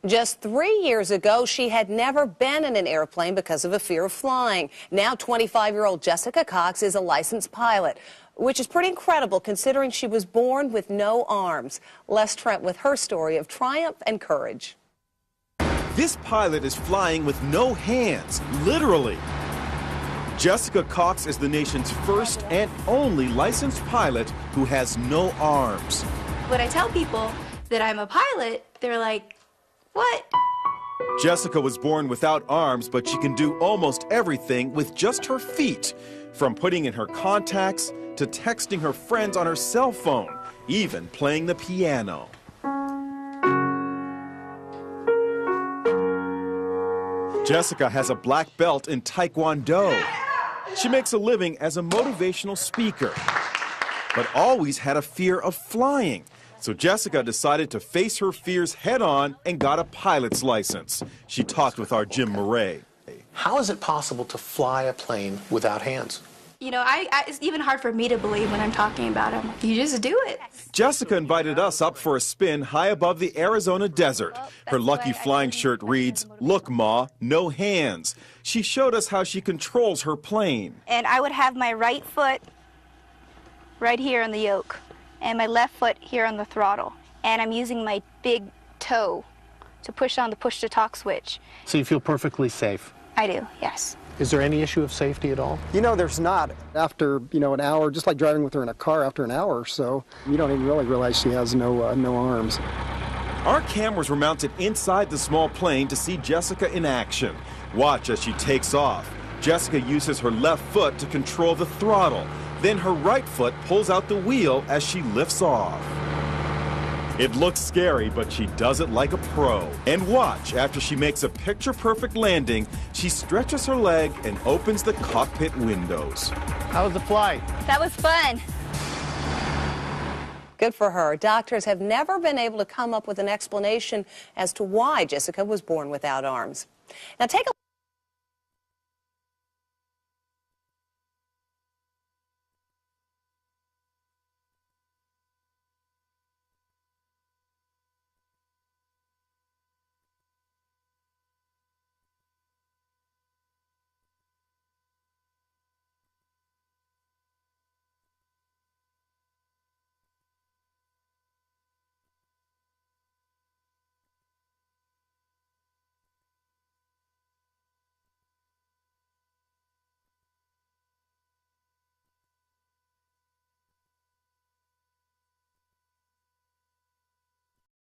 Just 3 years ago, she had never been in an airplane because of a fear of flying. Now 25-year-old Jessica Cox is a licensed pilot, which is pretty incredible considering she was born with no arms. Les Trent with her story of triumph and courage. This pilot is flying with no hands, literally. Jessica Cox is the nation's first and only licensed pilot who has no arms. When I tell people that I'm a pilot, they're like, what? Jessica was born without arms, but she can do almost everything with just her feet, from putting in her contacts to texting her friends on her cell phone, even playing the piano. Jessica has a black belt in Taekwondo. She makes a living as a motivational speaker, but always had a fear of flying. So Jessica decided to face her fears head on and got a pilot's license. She talked with our Jim Murray. How is it possible to fly a plane without hands? You know, it's even hard for me to believe when I'm talking about them. You just do it. Jessica invited us up for a spin high above the Arizona desert. Her lucky flying shirt reads, "Look, Ma, no hands." She showed us how she controls her plane. And I would have my right foot right here on the yoke and my left foot here on the throttle. And I'm using my big toe to push on the push-to-talk switch. So you feel perfectly safe? I do, yes. Is there any issue of safety at all? You know, there's not. After, an hour, just like driving with her in a car, after an hour or so, you don't even really realize she has no arms. Our cameras were mounted inside the small plane to see Jessica in action. Watch as she takes off. Jessica uses her left foot to control the throttle. Then her right foot pulls out the wheel as she lifts off. It looks scary, but she does it like a pro. And watch, after she makes a picture-perfect landing, she stretches her leg and opens the cockpit windows. How was the flight? That was fun. Good for her. Doctors have never been able to come up with an explanation as to why Jessica was born without arms. Now take a